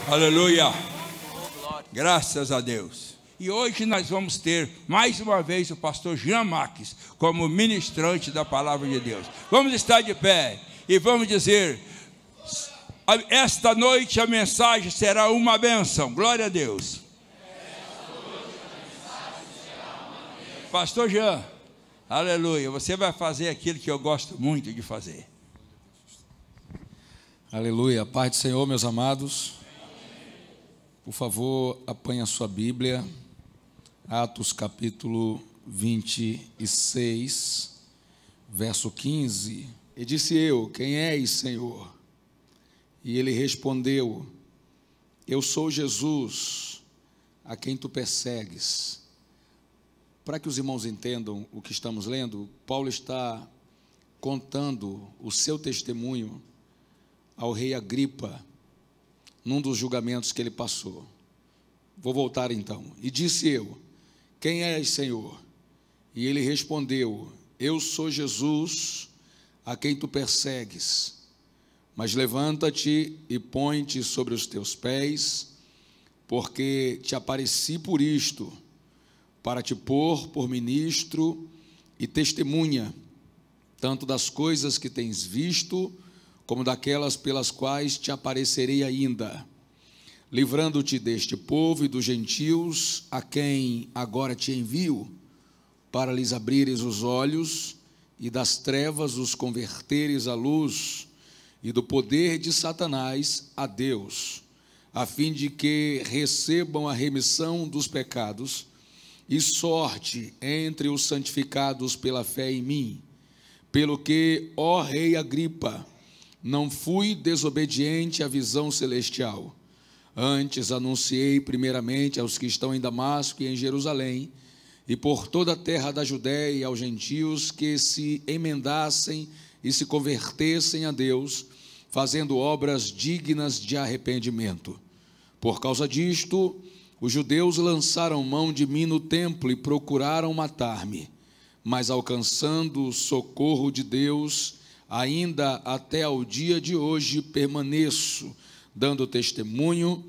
Aleluia. Graças a Deus. E hoje nós vamos ter mais uma vez o pastor Jean Marques como ministrante da palavra de Deus. Vamos estar de pé e vamos dizer: esta noite a mensagem será uma bênção. Glória a Deus. Pastor Jean, aleluia, você vai fazer aquilo que eu gosto muito de fazer. Aleluia, paz do Senhor, meus amados. Por favor, apanhe a sua Bíblia, Atos capítulo 26, verso 15. E disse eu: quem és, Senhor? E ele respondeu: eu sou Jesus, a quem tu persegues. Para que os irmãos entendam o que estamos lendo, Paulo está contando o seu testemunho ao rei Agripa, num dos julgamentos que ele passou. Vou voltar então. E disse eu: quem és, Senhor? E ele respondeu: eu sou Jesus, a quem tu persegues. Mas levanta-te e põe-te sobre os teus pés, porque te apareci por isto, para te pôr por ministro e testemunha, tanto das coisas que tens visto, como daquelas pelas quais te aparecerei ainda, livrando-te deste povo e dos gentios, a quem agora te envio, para lhes abrires os olhos, e das trevas os converteres à luz, e do poder de Satanás a Deus, a fim de que recebam a remissão dos pecados, e sorte entre os santificados pela fé em mim. Pelo que, ó rei Agripa, não fui desobediente à visão celestial. Antes anunciei primeiramente aos que estão em Damasco e em Jerusalém, e por toda a terra da Judéia e aos gentios, que se emendassem e se convertessem a Deus, fazendo obras dignas de arrependimento. Por causa disto, os judeus lançaram mão de mim no templo e procuraram matar-me, mas alcançando o socorro de Deus, ainda até ao dia de hoje permaneço, dando testemunho,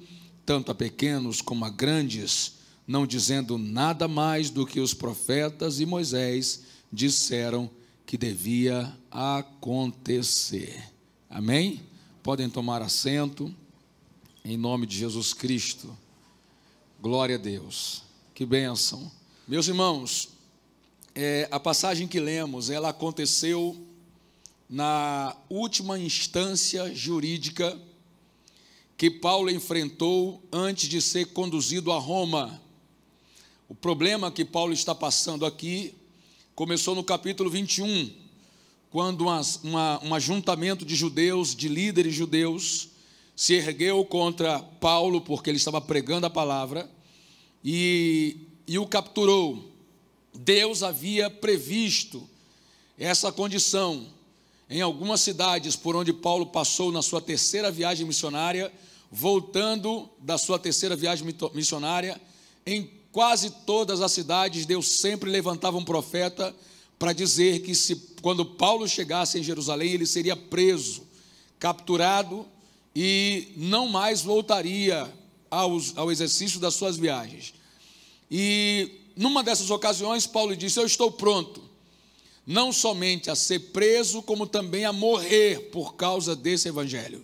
tanto a pequenos como a grandes, não dizendo nada mais do que os profetas e Moisés disseram que devia acontecer. Amém? Podem tomar assento, em nome de Jesus Cristo. Glória a Deus. Que bênção. Meus irmãos, a passagem que lemos, ela aconteceu na última instância jurídica que Paulo enfrentou antes de ser conduzido a Roma. O problema que Paulo está passando aqui começou no capítulo 21, quando um ajuntamento de judeus, de líderes judeus, se ergueu contra Paulo, porque ele estava pregando a palavra, e o capturou. Deus havia previsto essa condição em algumas cidades por onde Paulo passou na sua terceira viagem missionária. Voltando da sua terceira viagem missionária, em quase todas as cidades, Deus sempre levantava um profeta para dizer que quando Paulo chegasse em Jerusalém, ele seria preso, capturado e não mais voltaria ao exercício das suas viagens. E numa dessas ocasiões, Paulo disse: eu estou pronto, não somente a ser preso, como também a morrer por causa desse evangelho.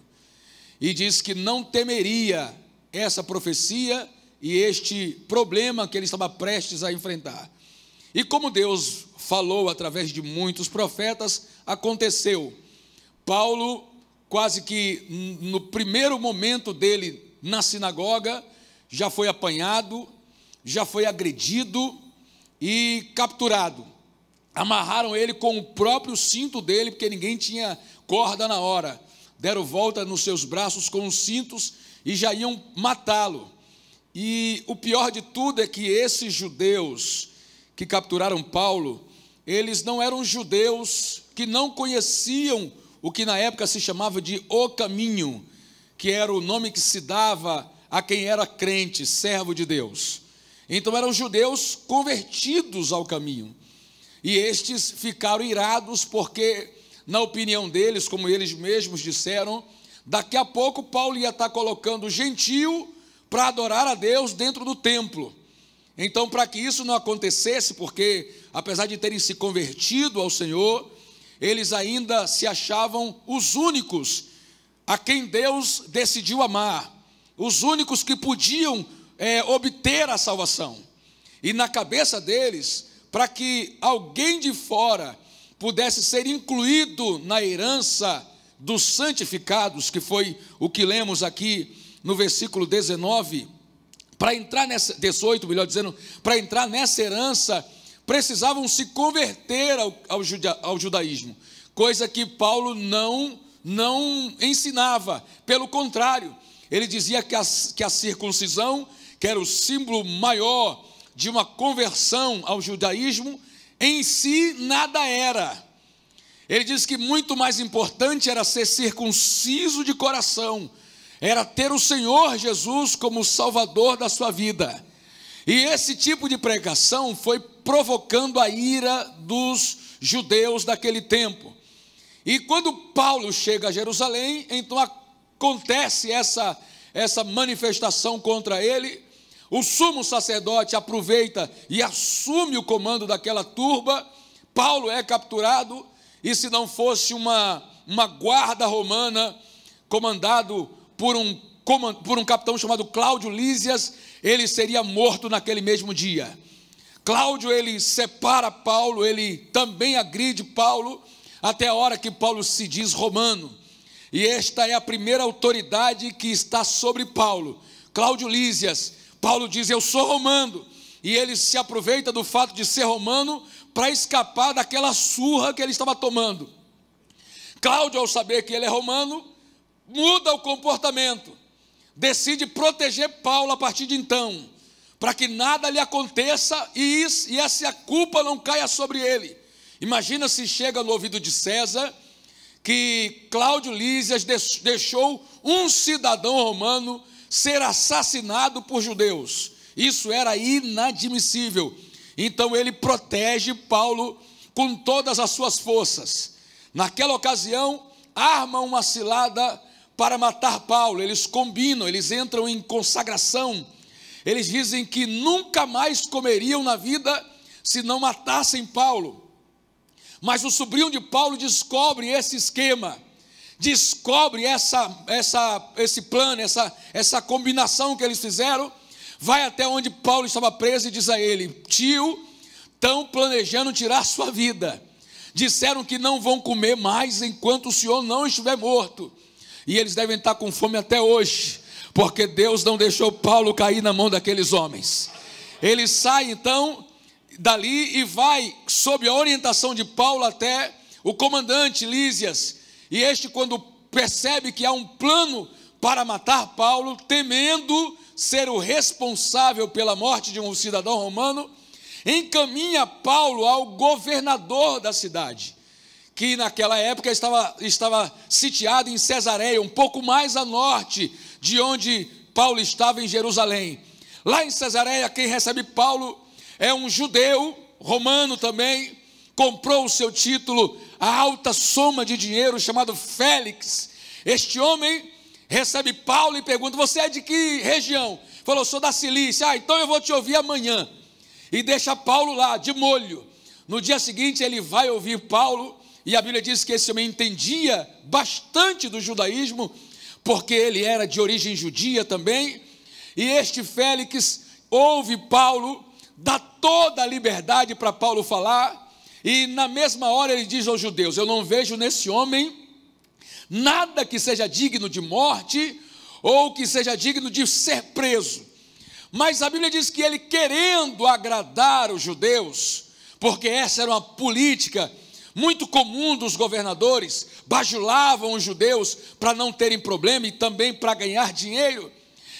E disse que não temeria essa profecia e este problema que ele estava prestes a enfrentar. E como Deus falou através de muitos profetas, aconteceu. Paulo, quase que no primeiro momento dele na sinagoga, já foi apanhado, já foi agredido e capturado. Amarraram ele com o próprio cinto dele, porque ninguém tinha corda na hora. Deram volta nos seus braços com os cintos e já iam matá-lo. E o pior de tudo é que esses judeus que capturaram Paulo, eles não eram judeus que não conheciam o que na época se chamava de O Caminho, que era o nome que se dava a quem era crente, servo de Deus. Então eram judeus convertidos ao caminho. E estes ficaram irados porque, na opinião deles, como eles mesmos disseram, daqui a pouco Paulo ia estar colocando o gentio para adorar a Deus dentro do templo. Então, para que isso não acontecesse, porque apesar de terem se convertido ao Senhor, eles ainda se achavam os únicos a quem Deus decidiu amar, os únicos que podiam obter a salvação. E na cabeça deles, para que alguém de fora pudesse ser incluído na herança dos santificados, que foi o que lemos aqui no versículo 19, para entrar nessa, 18, melhor dizendo, para entrar nessa herança, precisavam se converter ao judaísmo, coisa que Paulo não ensinava. Pelo contrário, ele dizia que a circuncisão, que era o símbolo maior de uma conversão ao judaísmo, em si nada era. Ele diz que muito mais importante era ser circunciso de coração, era ter o Senhor Jesus como Salvador da sua vida. E esse tipo de pregação foi provocando a ira dos judeus daquele tempo. E quando Paulo chega a Jerusalém, então acontece essa manifestação contra ele. O sumo sacerdote aproveita e assume o comando daquela turba. Paulo é capturado, e se não fosse uma guarda romana comandado por um capitão chamado Cláudio Lísias, ele seria morto naquele mesmo dia. Cláudio, ele separa Paulo, ele também agride Paulo, até a hora que Paulo se diz romano. E esta é a primeira autoridade que está sobre Paulo, Cláudio Lísias. Paulo diz: eu sou romano, e ele se aproveita do fato de ser romano para escapar daquela surra que ele estava tomando. Cláudio, ao saber que ele é romano, muda o comportamento, decide proteger Paulo a partir de então, para que nada lhe aconteça e essa culpa não caia sobre ele. Imagina se chega no ouvido de César que Cláudio Lísias deixou um cidadão romano ser assassinado por judeus. Isso era inadmissível. Então ele protege Paulo com todas as suas forças. Naquela ocasião, arma uma cilada para matar Paulo. Eles combinam, eles entram em consagração. Eles dizem que nunca mais comeriam na vida se não matassem Paulo. Mas o sobrinho de Paulo descobre esse esquema, descobre esse plano, essa combinação que eles fizeram, vai até onde Paulo estava preso e diz a ele: tio, estão planejando tirar sua vida, disseram que não vão comer mais enquanto o senhor não estiver morto, e eles devem estar com fome até hoje, porque Deus não deixou Paulo cair na mão daqueles homens. Ele sai então dali e vai, sob a orientação de Paulo, até o comandante Lísias. E este, quando percebe que há um plano para matar Paulo, temendo ser o responsável pela morte de um cidadão romano, encaminha Paulo ao governador da cidade, que naquela época estava sitiado em Cesareia, um pouco mais a norte de onde Paulo estava, em Jerusalém. Lá em Cesareia, quem recebe Paulo é um judeu, romano também, comprou o seu título a alta soma de dinheiro, chamado Félix. Este homem recebe Paulo e pergunta: você é de que região? Falou: sou da Cilícia. Então eu vou te ouvir amanhã. E deixa Paulo lá, de molho. No dia seguinte ele vai ouvir Paulo, e a Bíblia diz que esse homem entendia bastante do judaísmo, porque ele era de origem judia também. E este Félix ouve Paulo, dá toda a liberdade para Paulo falar, e na mesma hora ele diz aos judeus: eu não vejo nesse homem nada que seja digno de morte, ou que seja digno de ser preso. Mas a Bíblia diz que ele, querendo agradar os judeus, porque essa era uma política muito comum dos governadores, bajulavam os judeus para não terem problema e também para ganhar dinheiro.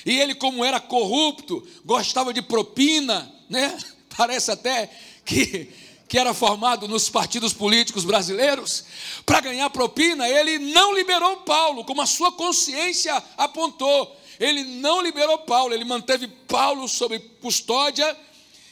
E ele, como era corrupto, gostava de propina, né? Parece até que era formado nos partidos políticos brasileiros. Para ganhar propina, ele não liberou Paulo, como a sua consciência apontou. Ele não liberou Paulo, ele manteve Paulo sob custódia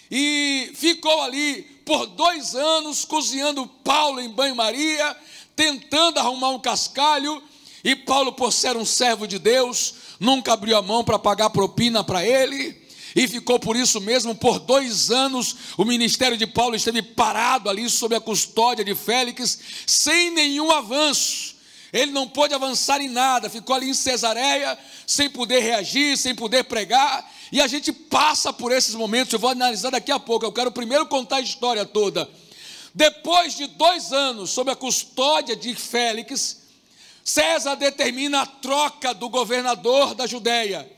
e ficou ali por 2 anos cozinhando Paulo em banho-maria, tentando arrumar um cascalho. E Paulo, por ser um servo de Deus, nunca abriu a mão para pagar propina para ele, e ficou por isso mesmo, por 2 anos, o ministério de Paulo esteve parado ali sob a custódia de Félix, sem nenhum avanço. Ele não pôde avançar em nada, ficou ali em Cesareia, sem poder reagir, sem poder pregar, e a gente passa por esses momentos. Eu vou analisar daqui a pouco, eu quero primeiro contar a história toda. Depois de 2 anos, sob a custódia de Félix, César determina a troca do governador da Judéia,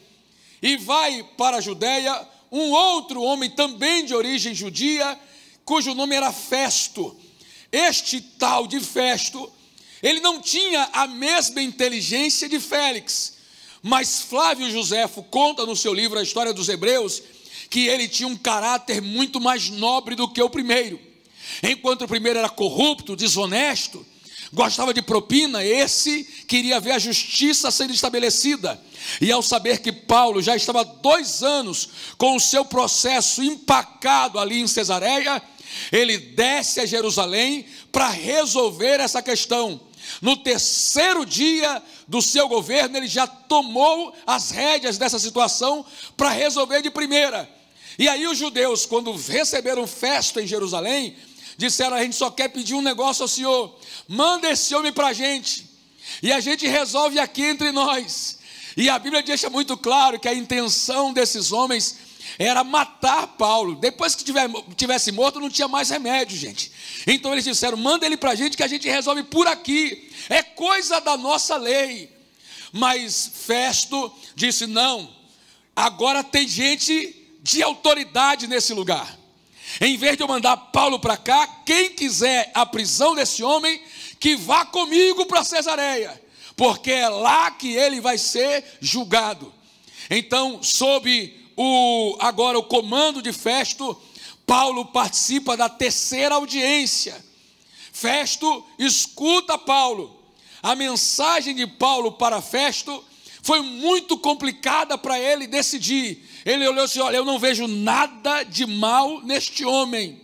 e vai para a Judéia um outro homem também de origem judia, cujo nome era Festo. Este tal de Festo, ele não tinha a mesma inteligência de Félix, mas Flávio Joséfo conta no seu livro A História dos Hebreus, que ele tinha um caráter muito mais nobre do que o primeiro. Enquanto o primeiro era corrupto, desonesto, gostava de propina, esse queria ver a justiça sendo estabelecida. E ao saber que Paulo já estava 2 anos com o seu processo empacado ali em Cesareia, ele desce a Jerusalém para resolver essa questão. No 3º dia do seu governo, ele já tomou as rédeas dessa situação para resolver de primeira. E aí os judeus, quando receberam Festo em Jerusalém, disseram: a gente só quer pedir um negócio ao senhor, manda esse homem para a gente, e a gente resolve aqui entre nós. E a Bíblia deixa muito claro que a intenção desses homens era matar Paulo. Depois que tivesse morto, não tinha mais remédio, gente. Então eles disseram: manda ele para a gente, que a gente resolve por aqui, é coisa da nossa lei. Mas Festo disse: não, agora tem gente de autoridade nesse lugar. Em vez de eu mandar Paulo para cá, quem quiser a prisão desse homem, que vá comigo para Cesareia, porque é lá que ele vai ser julgado. Então, sob agora o comando de Festo, Paulo participa da 3ª audiência. Festo escuta Paulo. A mensagem de Paulo para Festo foi muito complicada para ele decidir. Ele olhou assim: olha, eu não vejo nada de mal neste homem.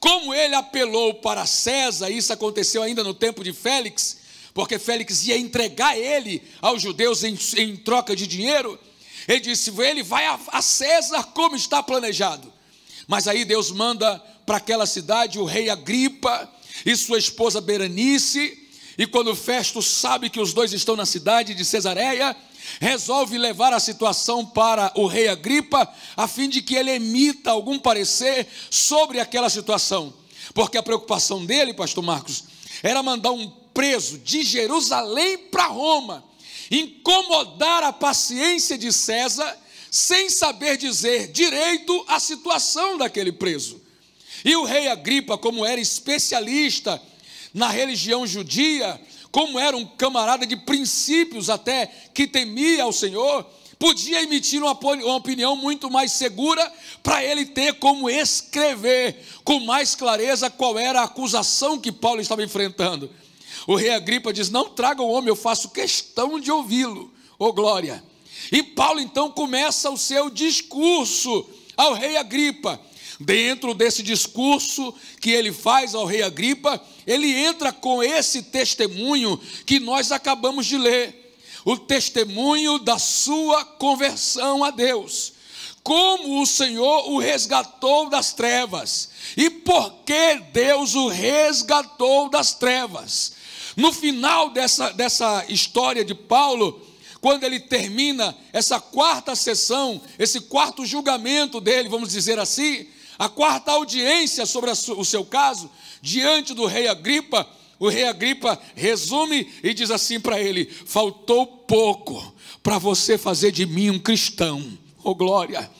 Como ele apelou para César, isso aconteceu ainda no tempo de Félix, porque Félix ia entregar ele aos judeus em troca de dinheiro, ele disse: ele vai a César como está planejado. Mas aí Deus manda para aquela cidade o rei Agripa e sua esposa Berenice, e quando Festo sabe que os dois estão na cidade de Cesareia, resolve levar a situação para o rei Agripa, a fim de que ele emita algum parecer sobre aquela situação, porque a preocupação dele, pastor Marcos, era mandar um preso de Jerusalém para Roma, incomodar a paciência de César, sem saber dizer direito a situação daquele preso. E o rei Agripa, como era especialista na religião judia, como era um camarada de princípios até, que temia ao Senhor, podia emitir uma opinião muito mais segura, para ele ter como escrever com mais clareza qual era a acusação que Paulo estava enfrentando. O rei Agripa diz: não traga o homem, eu faço questão de ouvi-lo. Ô glória! E Paulo então começa o seu discurso ao rei Agripa. Dentro desse discurso que ele faz ao rei Agripa, ele entra com esse testemunho que nós acabamos de ler, o testemunho da sua conversão a Deus, como o Senhor o resgatou das trevas, e por que Deus o resgatou das trevas. No final dessa história de Paulo, quando ele termina essa 4ª sessão, esse 4º julgamento dele, vamos dizer assim, a 4ª audiência sobre o seu caso, diante do rei Agripa, o rei Agripa resume e diz assim para ele: faltou pouco para você fazer de mim um cristão. Oh glória!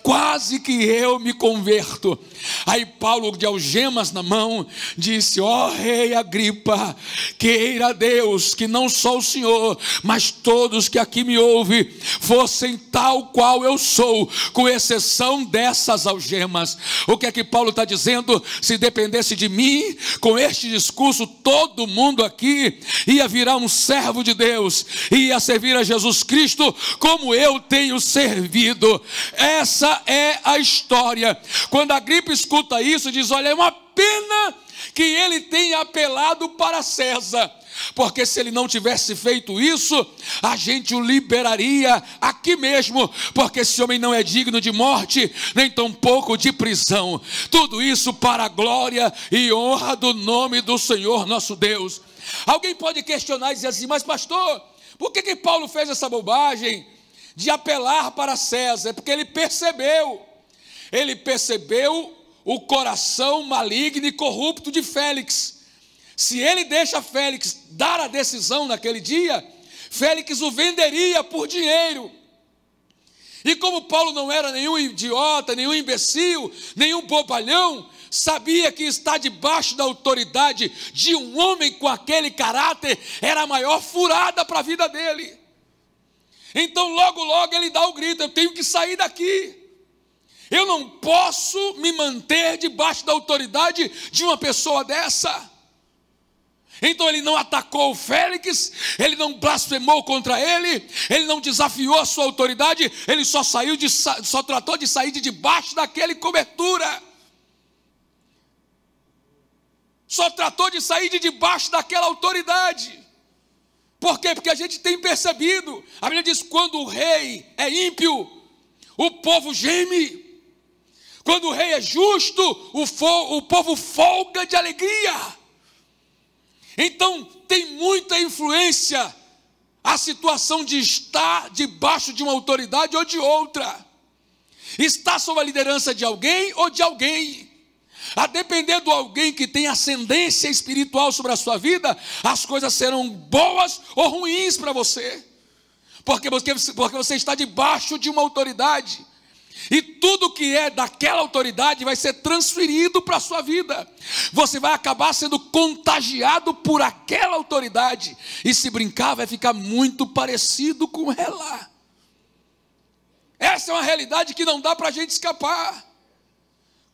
Quase que eu me converto. Aí Paulo, de algemas na mão, disse: ó rei Agripa, queira Deus que não só o senhor, mas todos que aqui me ouvem, fossem tal qual eu sou, com exceção dessas algemas. O que é que Paulo está dizendo? Se dependesse de mim, com este discurso, todo mundo aqui ia virar um servo de Deus, ia servir a Jesus Cristo como eu tenho servido. Essa é a história. Quando Agripa escuta isso, diz: olha, é uma pena que ele tenha apelado para César, porque se ele não tivesse feito isso, a gente o liberaria aqui mesmo, porque esse homem não é digno de morte, nem tampouco de prisão. Tudo isso para a glória e honra do nome do Senhor nosso Deus. Alguém pode questionar e dizer assim: mas pastor, por que Paulo fez essa bobagem de apelar para César? É porque ele percebeu o coração maligno e corrupto de Félix. Se ele deixa Félix dar a decisão naquele dia, Félix o venderia por dinheiro. E como Paulo não era nenhum idiota, nenhum imbecil, nenhum bobalhão, sabia que estar debaixo da autoridade de um homem com aquele caráter era a maior furada para a vida dele. Então logo ele dá o grito: eu tenho que sair daqui. Eu não posso me manter debaixo da autoridade de uma pessoa dessa. Então ele não atacou o Félix, ele não blasfemou contra ele, ele não desafiou a sua autoridade, ele só tratou de sair de debaixo daquele cobertura. Só tratou de sair de debaixo daquela autoridade. Por quê? Porque a gente tem percebido, a Bíblia diz: quando o rei é ímpio, o povo geme. Quando o rei é justo, o povo folga de alegria. Então tem muita influência a situação de estar debaixo de uma autoridade ou de outra. Está sob a liderança de alguém ou de alguém. A depender do alguém que tem ascendência espiritual sobre a sua vida, as coisas serão boas ou ruins para você. Porque você está debaixo de uma autoridade. E tudo que é daquela autoridade vai ser transferido para a sua vida. Você vai acabar sendo contagiado por aquela autoridade. E se brincar, vai ficar muito parecido com ela. Essa é uma realidade que não dá para a gente escapar.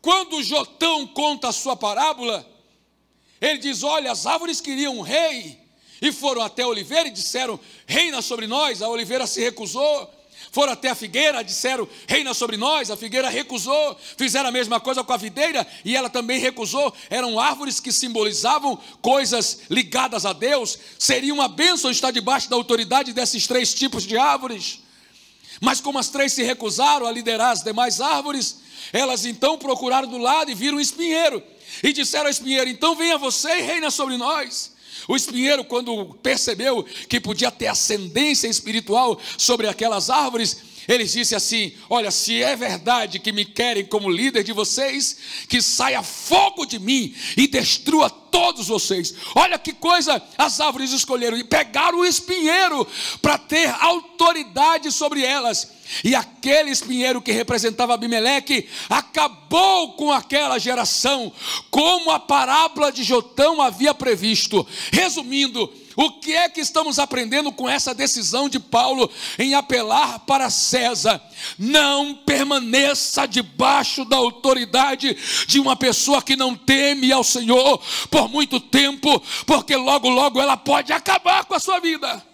Quando Jotão conta a sua parábola, ele diz: olha, as árvores queriam um rei, e foram até a oliveira e disseram: reina sobre nós. A oliveira se recusou. Foram até a figueira, disseram: reina sobre nós. A figueira recusou. Fizeram a mesma coisa com a videira e ela também recusou. Eram árvores que simbolizavam coisas ligadas a Deus. Seria uma bênção estar debaixo da autoridade desses três tipos de árvores. Mas como as três se recusaram a liderar as demais árvores, elas então procuraram do lado e viram um espinheiro. E disseram ao espinheiro: então venha você e reina sobre nós. O espinheiro, quando percebeu que podia ter ascendência espiritual sobre aquelas árvores, ele disse assim: olha, se é verdade que me querem como líder de vocês, que saia fogo de mim e destrua todos vocês. Olha que coisa as árvores escolheram, e pegaram o espinheiro para ter autoridade sobre elas. E aquele espinheiro que representava Abimeleque acabou com aquela geração, como a parábola de Jotão havia previsto. Resumindo, o que é que estamos aprendendo com essa decisão de Paulo em apelar para César? Não permaneça debaixo da autoridade de uma pessoa que não teme ao Senhor por muito tempo, porque logo ela pode acabar com a sua vida.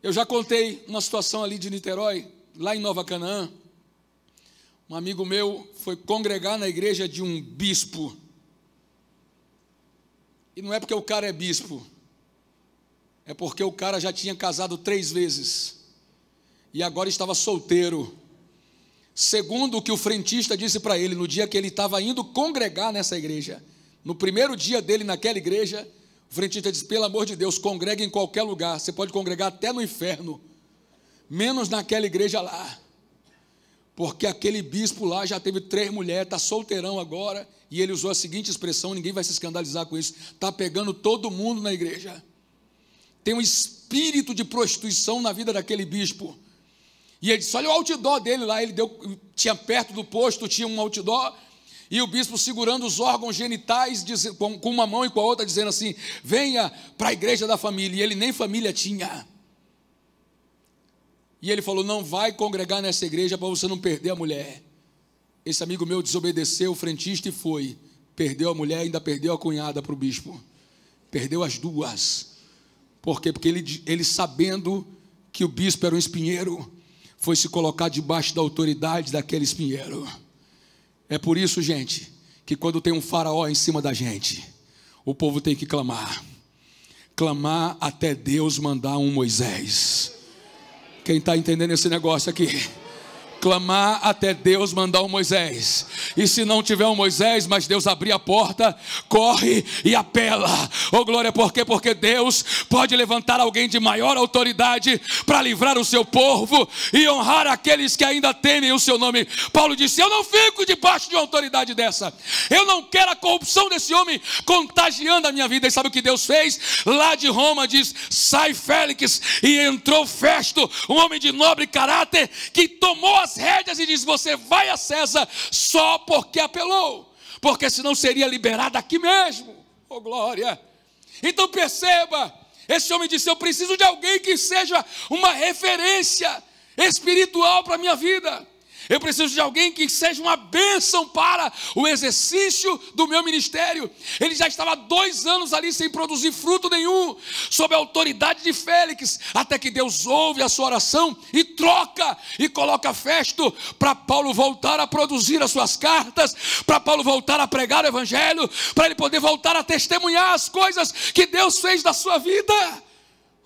Eu já contei uma situação ali de Niterói, lá em Nova Canaã. Um amigo meu foi congregar na igreja de um bispo. E não é porque o cara é bispo, é porque o cara já tinha casado 3 vezes e agora estava solteiro. Segundo o que o frentista disse para ele, no dia que ele estava indo congregar nessa igreja, no primeiro dia dele naquela igreja, o frentista disse: pelo amor de Deus, congregue em qualquer lugar, você pode congregar até no inferno, menos naquela igreja lá, porque aquele bispo lá já teve 3 mulheres, está solteirão agora, e ele usou a seguinte expressão: ninguém vai se escandalizar com isso, está pegando todo mundo na igreja. Tem um espírito de prostituição na vida daquele bispo. E ele disse: olha o outdoor dele lá, tinha perto do posto, tinha um outdoor, e o bispo segurando os órgãos genitais, com uma mão e com a outra, dizendo assim: venha para a igreja da família. E ele nem família tinha. E ele falou: não vai congregar nessa igreja para você não perder a mulher. Esse amigo meu desobedeceu o frentista e foi. Perdeu a mulher, ainda perdeu a cunhada para o bispo. Perdeu as duas. Por quê? Porque ele sabendo que o bispo era um espinheiro, foi se colocar debaixo da autoridade daquele espinheiro. É por isso, gente, que quando tem um faraó em cima da gente, o povo tem que clamar. Clamar até Deus mandar um Moisés. Quem está entendendo esse negócio aqui? Clamar até Deus mandar um Moisés. E se não tiver um Moisés, mas Deus abrir a porta, corre e apela. Oh glória, por quê? Porque Deus pode levantar alguém de maior autoridade para livrar o seu povo e honrar aqueles que ainda temem o seu nome. Paulo disse: eu não fico debaixo de uma autoridade dessa. Eu não quero a corrupção desse homem contagiando a minha vida. E sabe o que Deus fez? Lá de Roma diz: sai Félix, e entrou Festo, um homem de nobre caráter, que tomou as rédeas e diz: você vai a César só porque apelou, porque senão seria liberado aqui mesmo. Oh glória. Então perceba, esse homem disse: eu preciso de alguém que seja uma referência espiritual para a minha vida. Eu preciso de alguém que seja uma bênção para o exercício do meu ministério. Ele já estava 2 anos ali sem produzir fruto nenhum, sob a autoridade de Félix, até que Deus ouve a sua oração e troca e coloca Festo para Paulo voltar a produzir as suas cartas, para Paulo voltar a pregar o evangelho, para ele poder voltar a testemunhar as coisas que Deus fez da sua vida.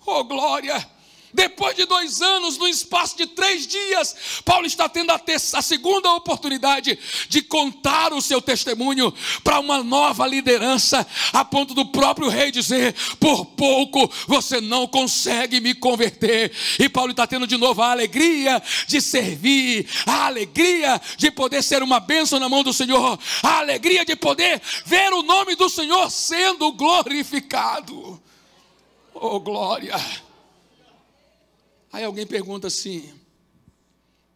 Oh glória! Depois de 2 anos, no espaço de 3 dias, Paulo está tendo a segunda oportunidade de contar o seu testemunho para uma nova liderança, a ponto do próprio rei dizer: por pouco você não consegue me converter. E Paulo está tendo de novo a alegria de servir, a alegria de poder ser uma bênção na mão do Senhor, a alegria de poder ver o nome do Senhor sendo glorificado. Oh glória! Aí alguém pergunta assim: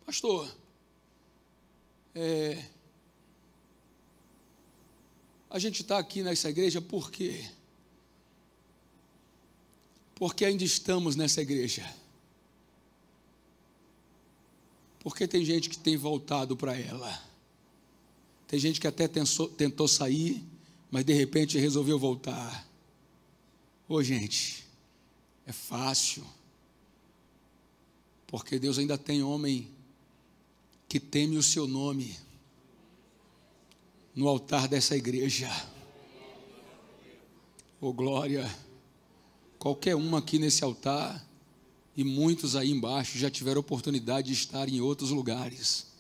pastor, a gente está aqui nessa igreja por quê? Porque ainda estamos nessa igreja. Porque tem gente que tem voltado para ela. Tem gente que até tentou sair, mas de repente resolveu voltar. Ô gente, é fácil. Porque Deus ainda tem homem que teme o seu nome no altar dessa igreja. Oh glória! Qualquer um aqui nesse altar e muitos aí embaixo já tiveram oportunidade de estar em outros lugares.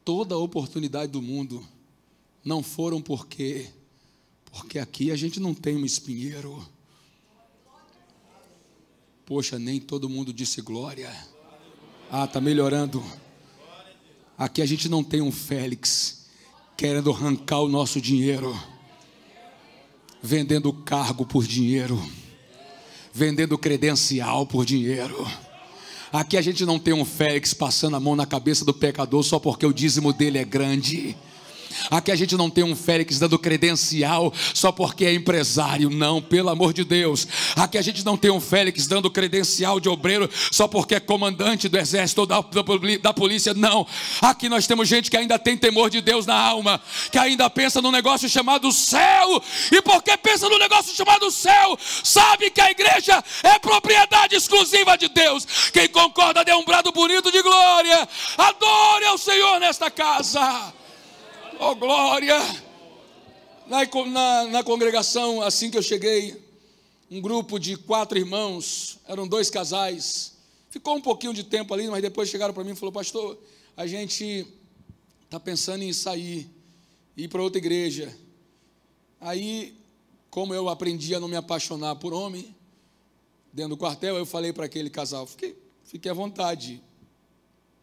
Toda a oportunidade do mundo não foram porque aqui a gente não tem um espinheiro. Poxa, nem todo mundo disse glória. Ah, está melhorando. Aqui a gente não tem um Félix querendo arrancar o nosso dinheiro, vendendo cargo por dinheiro, vendendo credencial por dinheiro. Aqui a gente não tem um Félix passando a mão na cabeça do pecador só porque o dízimo dele é grande. Aqui a gente não tem um Félix dando credencial só porque é empresário, não, pelo amor de Deus. Aqui a gente não tem um Félix dando credencial de obreiro só porque é comandante do exército ou da polícia, não. Aqui nós temos gente que ainda tem temor de Deus na alma, que ainda pensa no negócio chamado céu, e porque pensa no negócio chamado céu, sabe que a igreja é propriedade exclusiva de Deus. Quem concorda, dê um brado bonito de glória, adore ao Senhor nesta casa. Oh glória! Na congregação, assim que eu cheguei, um grupo de 4 irmãos, eram 2 casais, ficou um pouquinho de tempo ali, mas depois chegaram para mim e falaram: pastor, a gente está pensando em sair, ir para outra igreja. Aí, como eu aprendi a não me apaixonar por homem, dentro do quartel, eu falei para aquele casal: fique à vontade,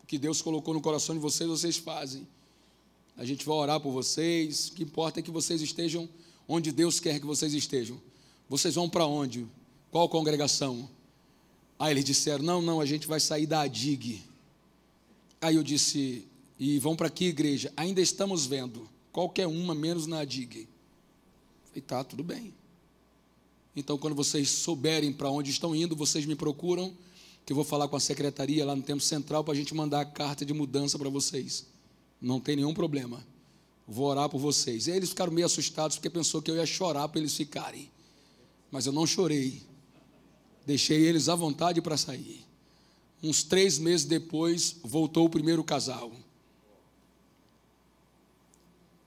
o que Deus colocou no coração de vocês, vocês fazem. A gente vai orar por vocês, o que importa é que vocês estejam onde Deus quer que vocês estejam. Vocês vão para onde? Qual congregação? Aí eles disseram: não, a gente vai sair da ADIG. Aí eu disse: e vão para que igreja? Ainda estamos vendo, qualquer uma, menos na ADIG. Falei: tá, tudo bem. Então quando vocês souberem para onde estão indo, vocês me procuram, que eu vou falar com a secretaria lá no Templo Central para a gente mandar a carta de mudança para vocês. Não tem nenhum problema, vou orar por vocês. E aí eles ficaram meio assustados, porque pensou que eu ia chorar para eles ficarem. Mas eu não chorei, deixei eles à vontade para sair. Uns 3 meses depois, voltou o primeiro casal.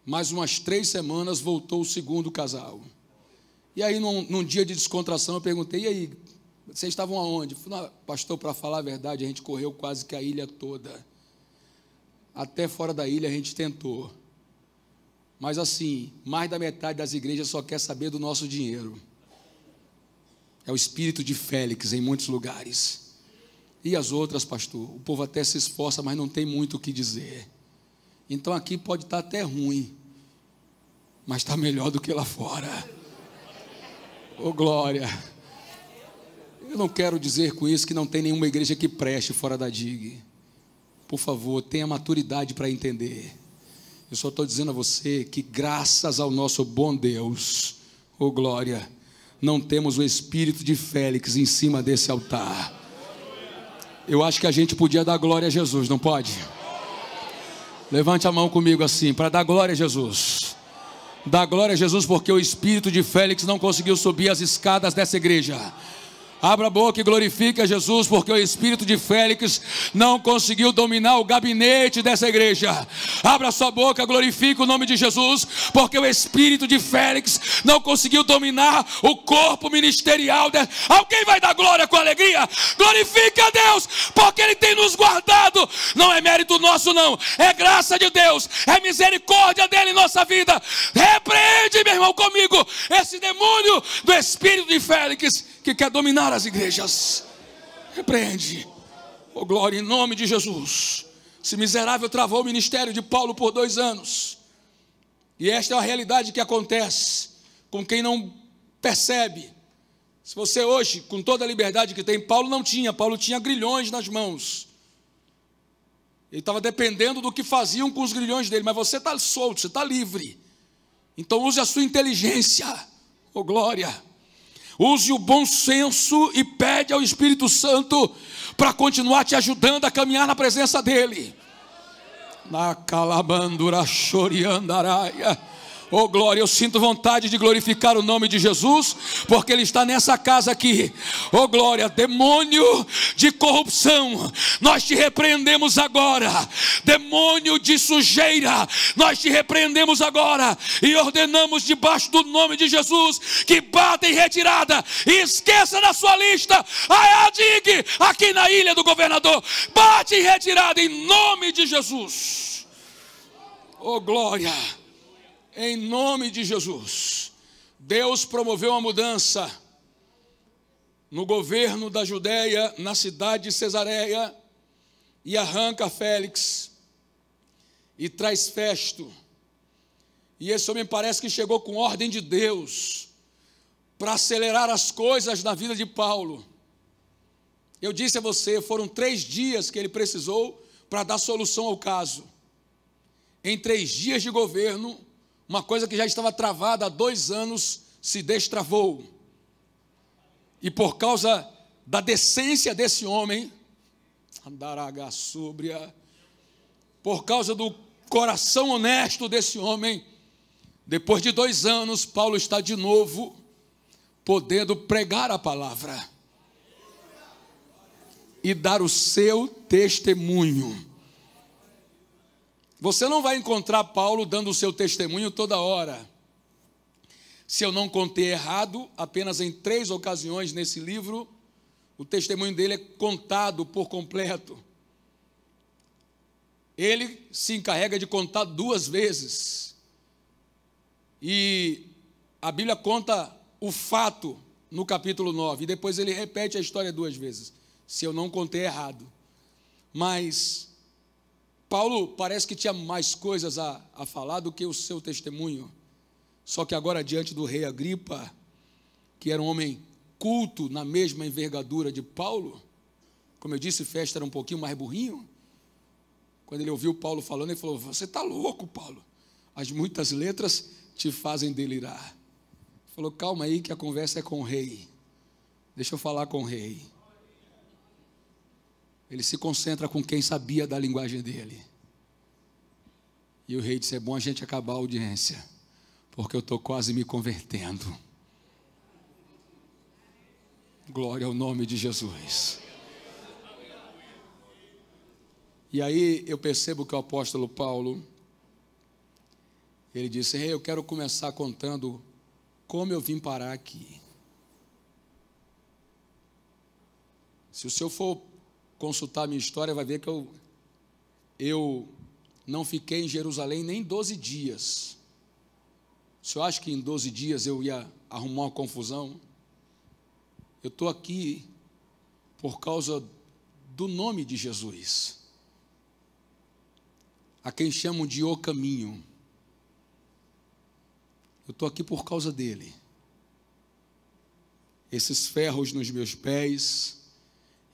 mais umas 3 semanas voltou o segundo casal. E aí, num dia de descontração, eu perguntei: e aí, vocês estavam aonde? Eu falei: pastor, para falar a verdade, a gente correu quase que a ilha toda. Até fora da ilha a gente tentou. Mas assim, mais da metade das igrejas só quer saber do nosso dinheiro. É o espírito de Félix em muitos lugares. E as outras, pastor? O povo até se esforça, mas não tem muito o que dizer. Então aqui pode estar até ruim, mas está melhor do que lá fora. Ô glória! Eu não quero dizer com isso que não tem nenhuma igreja que preste fora da DIG. Por favor, tenha maturidade para entender. Eu só estou dizendo a você que graças ao nosso bom Deus, ô glória, não temos o espírito de Félix em cima desse altar. Eu acho que a gente podia dar glória a Jesus, não pode? Levante a mão comigo assim, para dar glória a Jesus. Dá glória a Jesus porque o espírito de Félix não conseguiu subir as escadas dessa igreja. Abra a boca e glorifique a Jesus, porque o espírito de Félix não conseguiu dominar o gabinete dessa igreja. Abra sua boca, glorifique o nome de Jesus, porque o espírito de Félix não conseguiu dominar o corpo ministerial. Alguém vai dar glória com alegria? Glorifique a Deus, porque Ele tem nos guardado. Não é mérito nosso não, é graça de Deus, é misericórdia dEle em nossa vida. Repreende, meu irmão, comigo esse demônio do espírito de Félix que quer dominar as igrejas. Repreende. Oh glória, em nome de Jesus. Esse miserável travou o ministério de Paulo por 2 anos. E esta é a realidade que acontece com quem não percebe. Se você hoje, com toda a liberdade que tem, Paulo tinha grilhões nas mãos. Ele estava dependendo do que faziam com os grilhões dele, mas você está solto, você está livre. Então use a sua inteligência. Oh glória. Use o bom senso e pede ao Espírito Santo para continuar te ajudando a caminhar na presença dEle. Na calabandura choriandaraia. Oh glória, eu sinto vontade de glorificar o nome de Jesus, porque Ele está nessa casa aqui. Oh glória, demônio de corrupção, nós te repreendemos agora. Demônio de sujeira, nós te repreendemos agora e ordenamos debaixo do nome de Jesus que bata em retirada e esqueça na sua lista a DIG aqui na Ilha do Governador. Bate em retirada em nome de Jesus. Oh glória. Em nome de Jesus, Deus promoveu uma mudança no governo da Judéia, na cidade de Cesareia, e arranca Félix e traz Festo. E esse homem parece que chegou com ordem de Deus para acelerar as coisas na vida de Paulo. Eu disse a você, foram 3 dias que ele precisou para dar solução ao caso. Em 3 dias de governo, uma coisa que já estava travada há 2 anos se destravou. E por causa da decência desse homem, por causa do coração honesto desse homem, depois de 2 anos, Paulo está de novo podendo pregar a palavra e dar o seu testemunho. Você não vai encontrar Paulo dando o seu testemunho toda hora. Se eu não contei errado, apenas em 3 ocasiões nesse livro, o testemunho dele é contado por completo. Ele se encarrega de contar 2 vezes. E a Bíblia conta o fato no capítulo 9, e depois ele repete a história 2 vezes, se eu não contei errado. Mas Paulo parece que tinha mais coisas a falar do que o seu testemunho. Só que agora, diante do rei Agripa, que era um homem culto na mesma envergadura de Paulo, como eu disse, Festo era um pouquinho mais burrinho. Quando ele ouviu Paulo falando, ele falou: você está louco, Paulo, as muitas letras te fazem delirar. Ele falou: calma aí que a conversa é com o rei, deixa eu falar com o rei. Ele se concentra com quem sabia da linguagem dele. E o rei disse: é bom a gente acabar a audiência, porque eu estou quase me convertendo. Glória ao nome de Jesus. E aí eu percebo que o apóstolo Paulo, Ele disse: eu quero começar contando como eu vim parar aqui. Se o senhor for consultar a minha história, vai ver que eu não fiquei em Jerusalém nem 12 dias. O senhor acha que em 12 dias eu ia arrumar uma confusão? Eu estou aqui por causa do nome de Jesus, a quem chamam de O Caminho. Eu estou aqui por causa dele. Esses ferros nos meus pés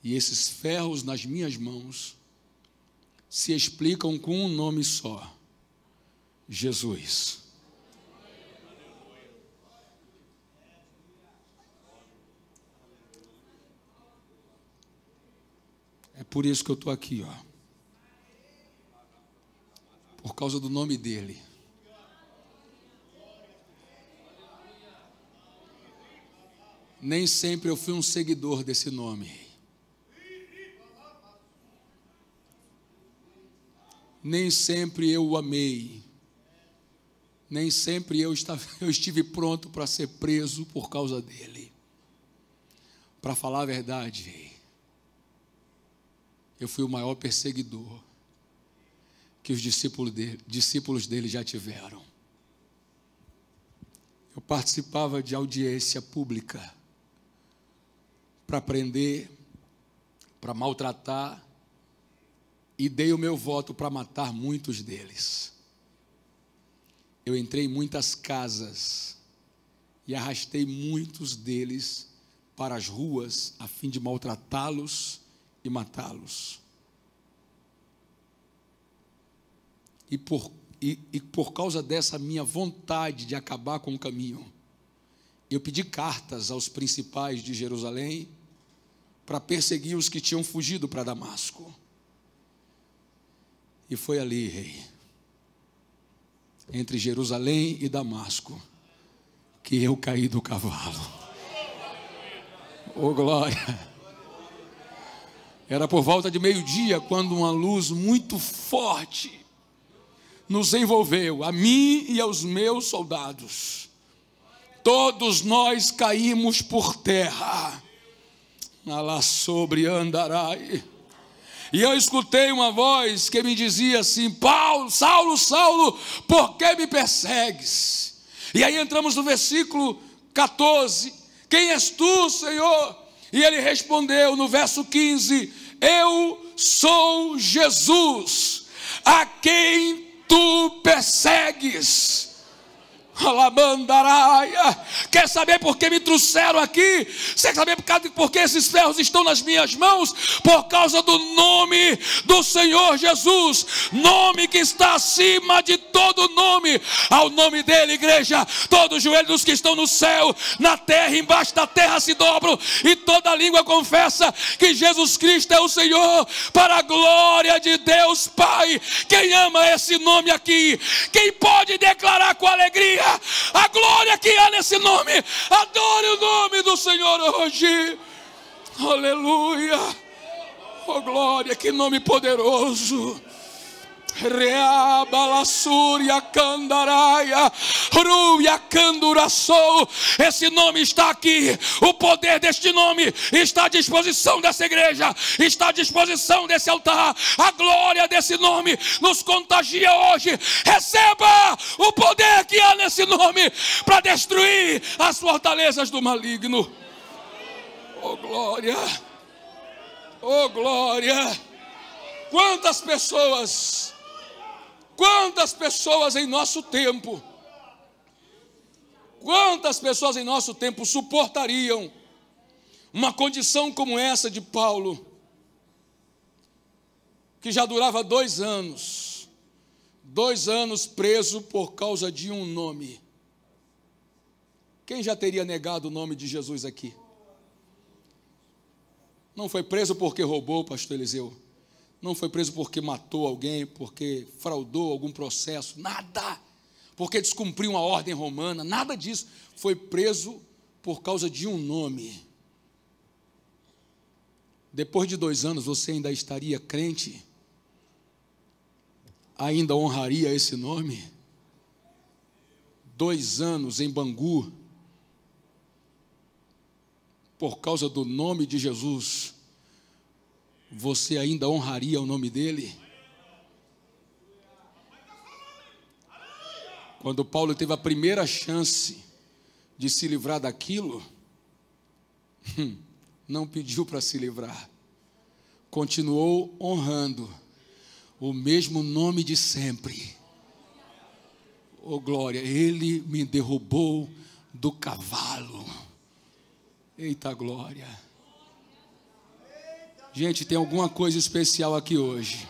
e esses ferros nas minhas mãos se explicam com um nome só: Jesus. É por isso que eu estou aqui, ó. Por causa do nome dele. Nem sempre eu fui um seguidor desse nome. Nem sempre eu o amei. Nem sempre eu estive pronto para ser preso por causa dele. Para falar a verdade, eu fui o maior perseguidor que os discípulos dele já tiveram. Eu participava de audiência pública para prender, para maltratar, e dei o meu voto para matar muitos deles. Eu entrei em muitas casas e arrastei muitos deles para as ruas a fim de maltratá-los e matá-los. E por causa dessa minha vontade de acabar com o caminho, eu pedi cartas aos principais de Jerusalém para perseguir os que tinham fugido para Damasco. E foi ali, rei, entre Jerusalém e Damasco, que eu caí do cavalo. Oh, glória! Era por volta de meio-dia, quando uma luz muito forte nos envolveu, a mim e aos meus soldados. Todos nós caímos por terra. Alá sobre andarai. E eu escutei uma voz que me dizia assim: Paulo, Saulo, Saulo, por que me persegues? E aí entramos no versículo 14: quem és tu, Senhor? E ele respondeu no verso 15: eu sou Jesus, a quem tu persegues. Alabandaraia. Quer saber por que me trouxeram aqui? Quer saber por que esses ferros estão nas minhas mãos? Por causa do nome do Senhor Jesus, nome que está acima de todo nome. Ao nome dele, igreja, todo joelho dos que estão no céu, na terra, embaixo da terra se dobram, e toda língua confessa que Jesus Cristo é o Senhor, para a glória de Deus Pai. Quem ama esse nome aqui? Quem pode declarar com alegria a glória que há nesse nome? Adore o nome do Senhor hoje. Aleluia. Oh, glória, que nome poderoso. Esse nome está aqui. O poder deste nome está à disposição dessa igreja, está à disposição desse altar. A glória desse nome nos contagia hoje. Receba o poder que há nesse nome para destruir as fortalezas do maligno. Oh, glória. Oh, glória. Quantas pessoas em nosso tempo, suportariam uma condição como essa de Paulo, que já durava 2 anos preso por causa de um nome? Quem já teria negado o nome de Jesus aqui? Não foi preso porque roubou, pastor Eliseu. Não foi preso porque matou alguém, porque fraudou algum processo, nada. Porque descumpriu uma ordem romana, nada disso. Foi preso por causa de um nome. Depois de 2 anos, você ainda estaria crente? Ainda honraria esse nome? 2 anos em Bangu, por causa do nome de Jesus, você ainda honraria o nome dele? Quando Paulo teve a primeira chance de se livrar daquilo, não pediu para se livrar, continuou honrando o mesmo nome de sempre. Oh glória, ele me derrubou do cavalo. Eita glória. Gente, tem alguma coisa especial aqui hoje.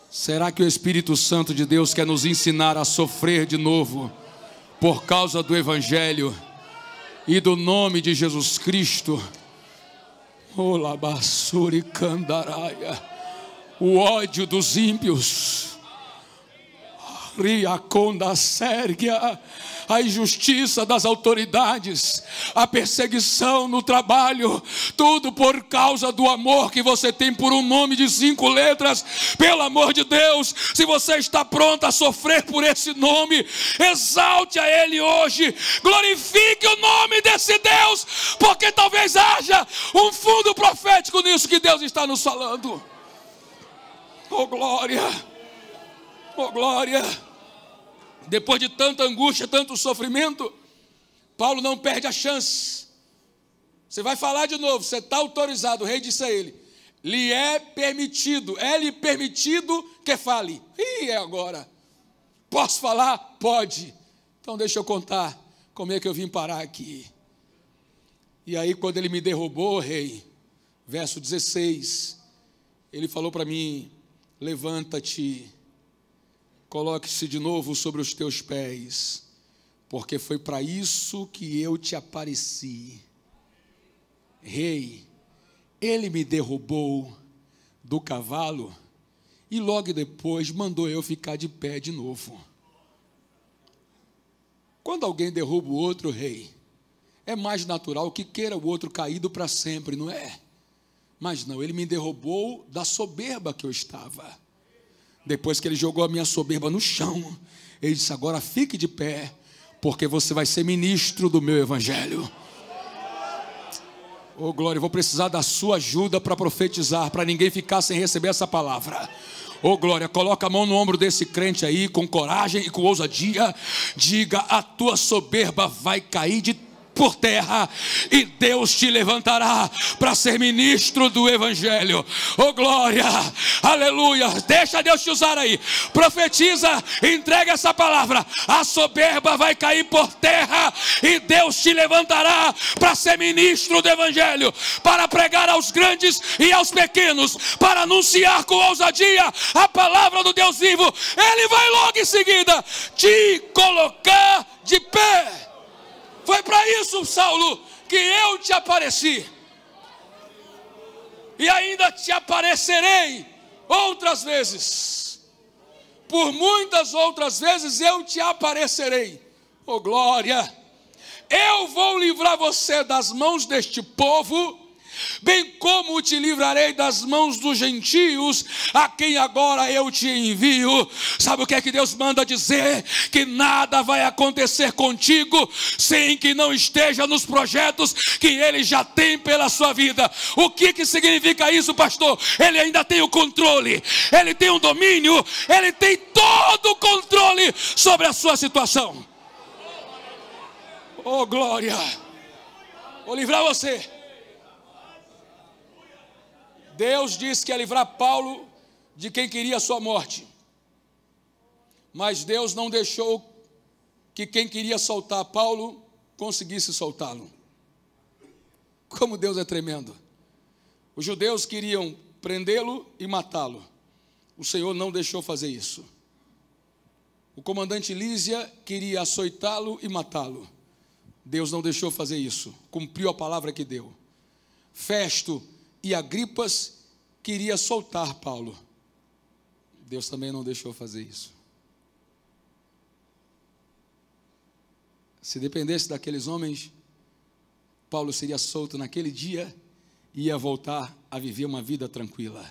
Será que o Espírito Santo de Deus quer nos ensinar a sofrer de novo por causa do Evangelho e do nome de Jesus Cristo? Oh, labassuri candaraia. O ódio dos ímpios, riaconda sérgia, a injustiça das autoridades, a perseguição no trabalho, tudo por causa do amor que você tem por um nome de 5 letras. Pelo amor de Deus, se você está pronto a sofrer por esse nome, exalte a Ele hoje, glorifique o nome desse Deus, porque talvez haja um fundo profético nisso que Deus está nos falando. Oh glória, oh glória. Depois de tanta angústia, tanto sofrimento, Paulo não perde a chance. Você vai falar de novo, você está autorizado. O rei disse a ele: lhe é lhe permitido que fale. E é agora? Posso falar? Pode. Então deixa eu contar como é que eu vim parar aqui. E aí quando ele me derrubou, rei, verso 16, ele falou para mim: levanta-te, coloque-se de novo sobre os teus pés, porque foi para isso que eu te apareci. Rei, ele me derrubou do cavalo e logo depois mandou eu ficar de pé de novo. Quando alguém derruba o outro, rei, é mais natural que queira o outro caído para sempre, não é? Mas não, ele me derrubou da soberba que eu estava. Depois que ele jogou a minha soberba no chão, ele disse: agora fique de pé, porque você vai ser ministro do meu evangelho. Oh glória, eu vou precisar da sua ajuda para profetizar, para ninguém ficar sem receber essa palavra. Oh glória, coloca a mão no ombro desse crente aí, com coragem e com ousadia. Diga: a tua soberba vai cair por terra, e Deus te levantará para ser ministro do evangelho. Oh glória, aleluia. Deixa Deus te usar aí, profetiza, entrega essa palavra. A soberba vai cair por terra e Deus te levantará para ser ministro do evangelho, para pregar aos grandes e aos pequenos, para anunciar com ousadia a palavra do Deus vivo. Ele vai logo em seguida te colocar de pé. Foi para isso, Saulo, que eu te apareci. E ainda te aparecerei outras vezes. Por muitas outras vezes eu te aparecerei. Oh glória! Eu vou livrar você das mãos deste povo, bem como te livrarei das mãos dos gentios, a quem agora eu te envio. Sabe o que é que Deus manda dizer? Que nada vai acontecer contigo sem que não esteja nos projetos que Ele já tem pela sua vida. O que significa isso, pastor? Ele ainda tem o controle, Ele tem o domínio, Ele tem todo o controle sobre a sua situação. Oh glória! Vou livrar você. Deus disse que ia livrar Paulo de quem queria a sua morte. Mas Deus não deixou que quem queria soltar Paulo conseguisse soltá-lo. Como Deus é tremendo. Os judeus queriam prendê-lo e matá-lo. O Senhor não deixou fazer isso. O comandante Lísia queria açoitá-lo e matá-lo. Deus não deixou fazer isso. Cumpriu a palavra que deu. Festo e Agripas queria soltar Paulo. Deus também não deixou fazer isso. Se dependesse daqueles homens, Paulo seria solto naquele dia e ia voltar a viver uma vida tranquila.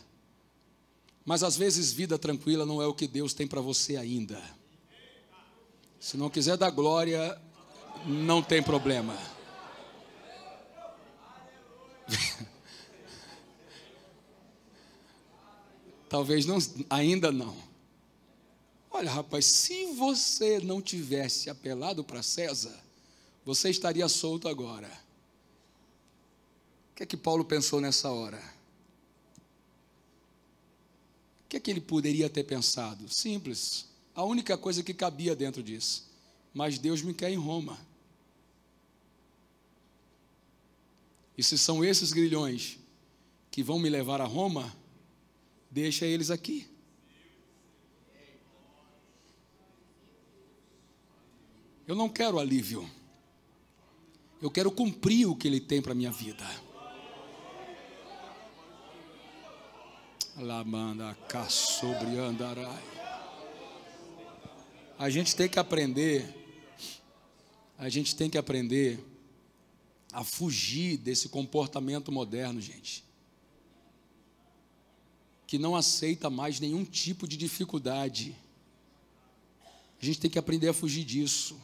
Mas às vezes vida tranquila não é o que Deus tem para você ainda. Se não quiser dar glória, não tem problema. Talvez não, ainda não. Olha, rapaz, se você não tivesse apelado para César, você estaria solto agora. O que é que Paulo pensou nessa hora? O que é que ele poderia ter pensado? Simples. A única coisa que cabia dentro disso. Mas Deus me quer em Roma. E se são esses grilhões que vão me levar a Roma, deixa eles aqui. Eu não quero alívio. Eu quero cumprir o que Ele tem para a minha vida. Lamanda cá sobre andarai. A gente tem que aprender a fugir desse comportamento moderno, gente, que não aceita mais nenhum tipo de dificuldade. A gente tem que aprender a fugir disso,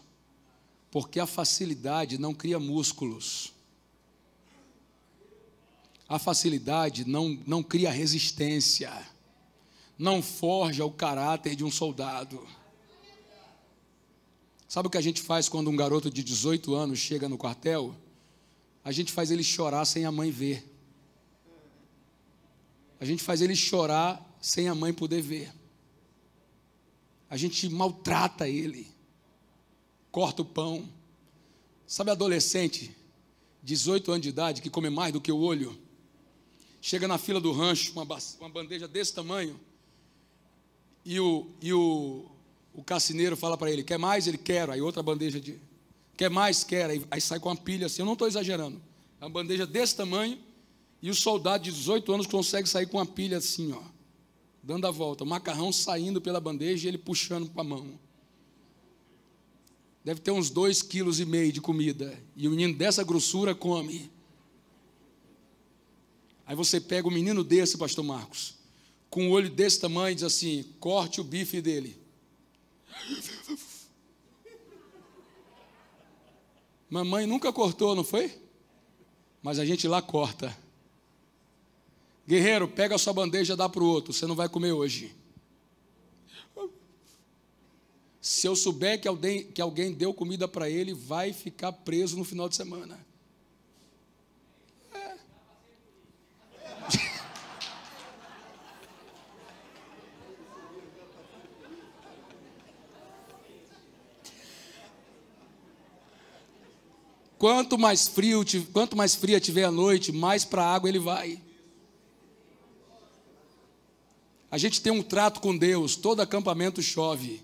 porque a facilidade não cria músculos. A facilidade não cria resistência, não forja o caráter de um soldado. Sabe o que a gente faz quando um garoto de 18 anos chega no quartel? A gente faz ele chorar sem a mãe ver. A gente faz ele chorar sem a mãe poder ver. A gente maltrata ele, corta o pão. Sabe adolescente, 18 anos de idade, que come mais do que o olho? Chega na fila do rancho, uma bandeja desse tamanho, e o cassineiro fala para ele, quer mais? Ele quer. Aí outra bandeja de, quer mais? Quer. Aí sai com uma pilha assim, eu não estou exagerando, é uma bandeja desse tamanho, e o soldado de 18 anos consegue sair com uma pilha assim, ó, dando a volta, o macarrão saindo pela bandeja e ele puxando para a mão. Deve ter uns 2,5 kg de comida, e o menino dessa grossura come. Aí você pega um menino desse, pastor Marcos, com um olho desse tamanho e diz assim, corte o bife dele. Mamãe nunca cortou, não foi? Mas a gente lá corta. Guerreiro, pega a sua bandeja e dá para o outro, você não vai comer hoje. Se eu souber que alguém deu comida para ele, vai ficar preso no final de semana. Quanto mais fria tiver a noite, mais para a água ele vai. A gente tem um trato com Deus, todo acampamento chove.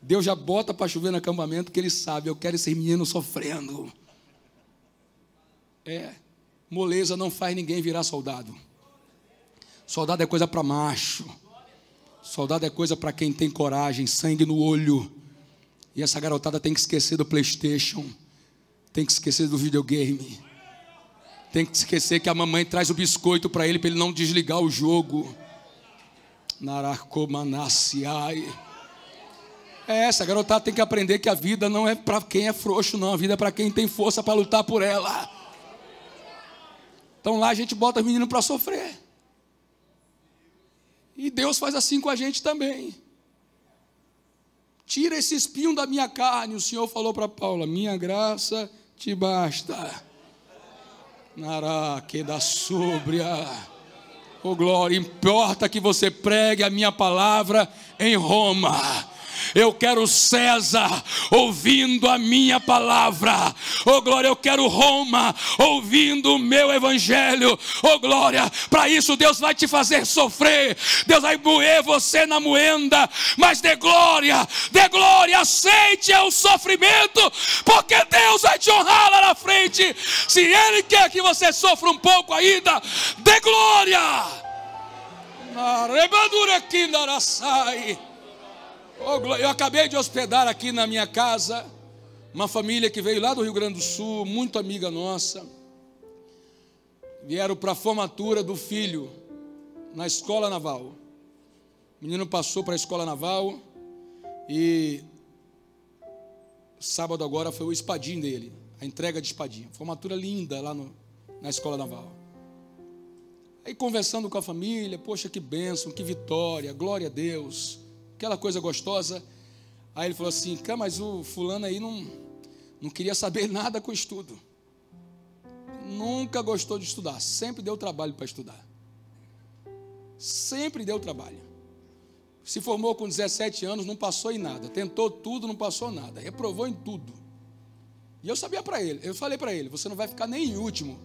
Deus já bota para chover no acampamento, que Ele sabe, eu quero esse menino sofrendo. Moleza não faz ninguém virar soldado. Soldado é coisa para macho. Soldado é coisa para quem tem coragem, sangue no olho. E essa garotada tem que esquecer do PlayStation. Tem que esquecer do videogame. Tem que esquecer que a mamãe traz o biscoito para ele não desligar o jogo. Naracomanasiai. Essa garotada tem que aprender que a vida não é para quem é frouxo, não. A vida é para quem tem força para lutar por ela. Então lá a gente bota os meninos para sofrer. E Deus faz assim com a gente também. Tira esse espinho da minha carne. O Senhor falou para Paulo, minha graça te basta. Nará, que da súbria. Oh glória, importa que você pregue a minha palavra em Roma. Eu quero César ouvindo a minha palavra. Oh glória, eu quero Roma ouvindo o meu evangelho. Oh glória, para isso Deus vai te fazer sofrer. Deus vai moer você na moenda. Mas dê glória, aceite o sofrimento, porque Deus vai te honrar lá na frente. Se Ele quer que você sofra um pouco ainda, dê glória. Na rebadura aqui na araçai. Eu acabei de hospedar aqui na minha casa uma família que veio lá do Rio Grande do Sul, muito amiga nossa. Vieram para a formatura do filho. na escola naval. O menino passou para a escola naval e sábado agora foi o espadim dele, a entrega de espadim. Formatura linda lá na escola naval. Aí conversando com a família, poxa, que bênção, que vitória, glória a Deus, aquela coisa gostosa. Aí ele falou assim, cara, mas o fulano aí não queria saber nada com estudo. Nunca gostou de estudar, sempre deu trabalho para estudar. Sempre deu trabalho. Se formou com 17 anos, não passou em nada. Tentou tudo, não passou nada. Reprovou em tudo. E eu sabia para ele, eu falei para ele, você não vai ficar nem em último.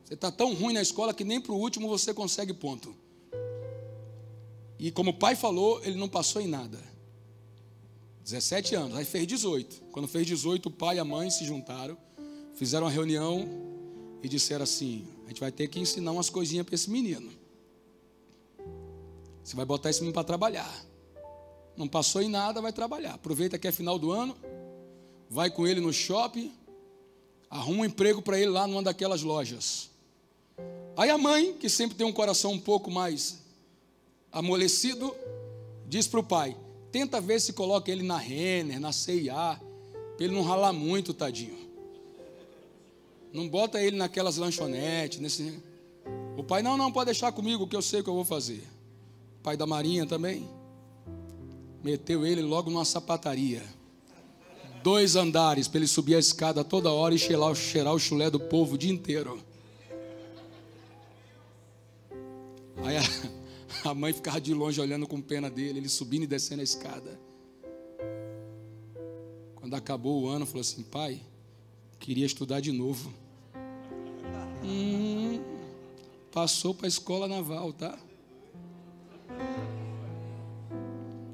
Você está tão ruim na escola que nem para o último você consegue ponto. E como o pai falou, ele não passou em nada. 17 anos, aí fez 18. Quando fez 18, o pai e a mãe se juntaram, fizeram uma reunião e disseram assim, a gente vai ter que ensinar umas coisinhas para esse menino. Você vai botar esse menino para trabalhar. Não passou em nada, vai trabalhar. Aproveita que é final do ano, vai com ele no shopping, arruma um emprego para ele lá numa daquelas lojas. Aí a mãe, que sempre tem um coração um pouco mais amolecido, diz para o pai, tenta ver se coloca ele na Renner, na C&A, para ele não ralar muito, tadinho. Não bota ele naquelas lanchonetes. O pai, não, pode deixar comigo, que eu sei o que eu vou fazer. O pai da Marinha também. Meteu ele logo numa sapataria. 2 andares, para ele subir a escada toda hora e cheirar o chulé do povo o dia inteiro. Aí a mãe ficava de longe olhando com pena dele, ele subindo e descendo a escada. Quando acabou o ano, falou assim, pai, queria estudar de novo. Passou para a escola naval, tá?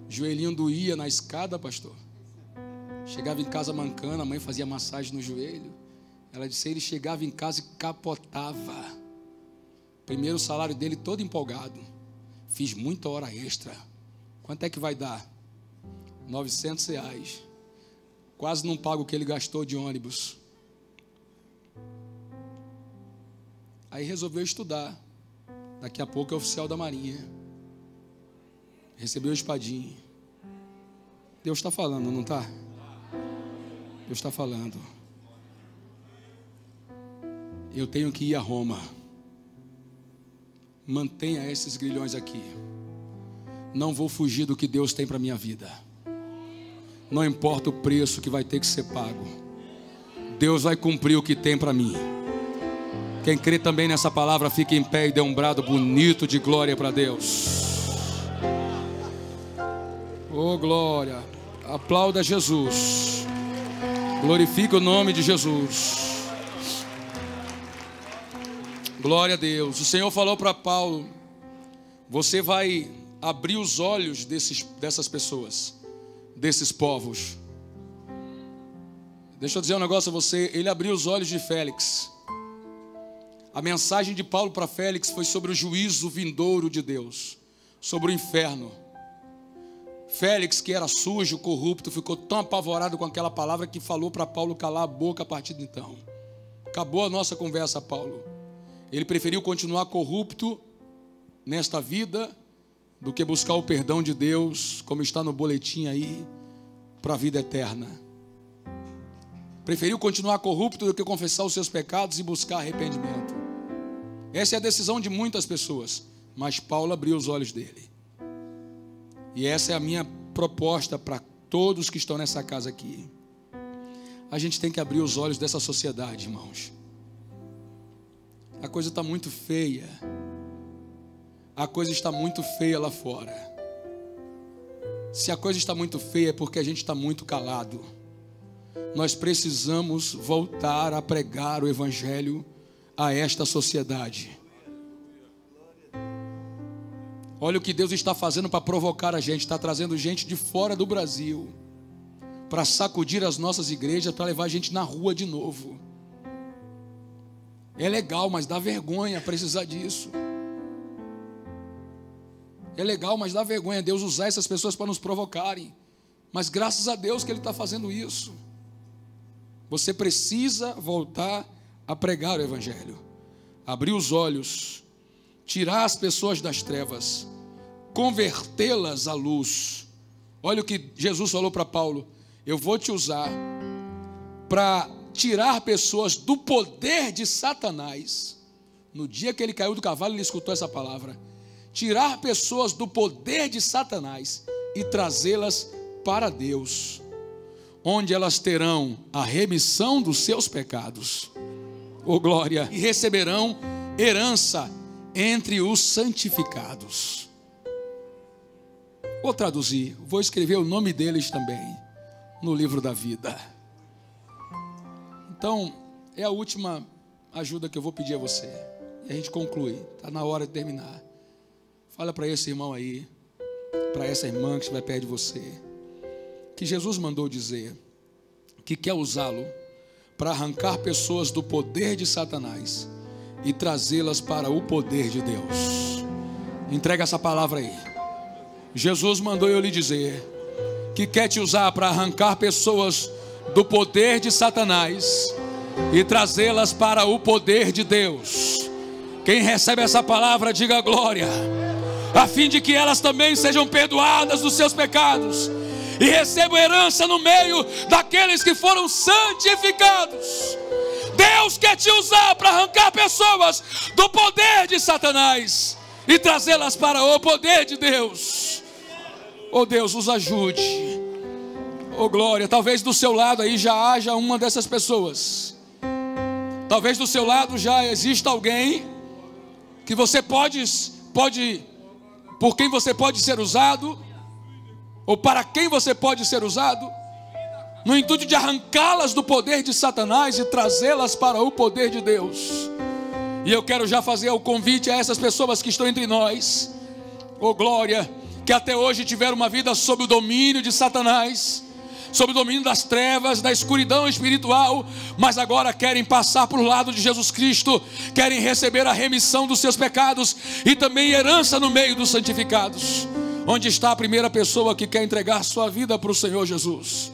Joelhinho doía na escada, pastor. Chegava em casa mancando, a mãe fazia massagem no joelho. Ela disse, ele chegava em casa e capotava. Primeiro salário dele todo empolgado. Fiz muita hora extra. Quanto é que vai dar? R$900. Quase não pago o que ele gastou de ônibus. Aí resolveu estudar. Daqui a pouco é oficial da Marinha. Recebeu o espadim. Deus está falando, não está? Deus está falando. Eu tenho que ir a Roma. Mantenha esses grilhões aqui. Não vou fugir do que Deus tem para a minha vida. Não importa o preço que vai ter que ser pago. Deus vai cumprir o que tem para mim. Quem crê também nessa palavra, fique em pé e dê um brado bonito de glória para Deus. Oh, glória. Aplauda Jesus. Glorifique o nome de Jesus. Glória a Deus. O Senhor falou para Paulo, você vai abrir os olhos dessas pessoas, desses povos. Deixa eu dizer um negócio a você, ele abriu os olhos de Félix. A mensagem de Paulo para Félix foi sobre o juízo vindouro de Deus, sobre o inferno. Félix, que era sujo, corrupto, ficou tão apavorado com aquela palavra que falou para Paulo calar a boca a partir de então. Acabou a nossa conversa, Paulo. Ele preferiu continuar corrupto nesta vida do que buscar o perdão de Deus, como está no boletim aí, para a vida eterna. Preferiu continuar corrupto do que confessar os seus pecados e buscar arrependimento. Essa é a decisão de muitas pessoas, mas Paulo abriu os olhos dele. E essa é a minha proposta para todos que estão nessa casa aqui. A gente tem que abrir os olhos dessa sociedade, irmãos. A coisa está muito feia. A coisa está muito feia lá fora. Se a coisa está muito feia é porque a gente está muito calado. Nós precisamos voltar a pregar o Evangelho a esta sociedade. Olha o que Deus está fazendo para provocar a gente. Está trazendo gente de fora do Brasil para sacudir as nossas igrejas, para levar a gente na rua de novo. É legal, mas dá vergonha precisar disso. É legal, mas dá vergonha Deus usar essas pessoas para nos provocarem. Mas graças a Deus que Ele está fazendo isso. Você precisa voltar a pregar o Evangelho. Abrir os olhos. tirar as pessoas das trevas, convertê-las à luz. Olha o que Jesus falou para Paulo: eu vou te usar para tirar pessoas do poder de Satanás. No dia que ele caiu do cavalo, ele escutou essa palavra: tirar pessoas do poder de Satanás e trazê-las para Deus, onde elas terão a remissão dos seus pecados, oh glória, e receberão herança entre os santificados. Vou traduzir, vou escrever o nome deles também no livro da vida. Então, é a última ajuda que eu vou pedir a você, e a gente conclui, está na hora de terminar. Fala para esse irmão aí, para essa irmã que estiver perto de você, que Jesus mandou dizer que quer usá-lo para arrancar pessoas do poder de Satanás e trazê-las para o poder de Deus. Entrega essa palavra aí. Jesus mandou eu lhe dizer que quer te usar para arrancar pessoas do poder de Satanás e trazê-las para o poder de Deus. Quem recebe essa palavra, diga glória, a fim de que elas também sejam perdoadas dos seus pecados e recebam herança no meio daqueles que foram santificados. Deus quer te usar para arrancar pessoas do poder de Satanás e trazê-las para o poder de Deus. Oh Deus, nos ajude. Oh glória, talvez do seu lado aí já haja uma dessas pessoas. Talvez do seu lado já exista alguém que você pode, por quem você pode ser usado, ou para quem você pode ser usado, no intuito de arrancá-las do poder de Satanás e trazê-las para o poder de Deus. E eu quero já fazer o convite a essas pessoas que estão entre nós, oh glória, que até hoje tiveram uma vida sob o domínio de Satanás, sob o domínio das trevas, da escuridão espiritual, mas agora querem passar para o lado de Jesus Cristo, querem receber a remissão dos seus pecados e também herança no meio dos santificados. Onde está a primeira pessoa que quer entregar sua vida para o Senhor Jesus?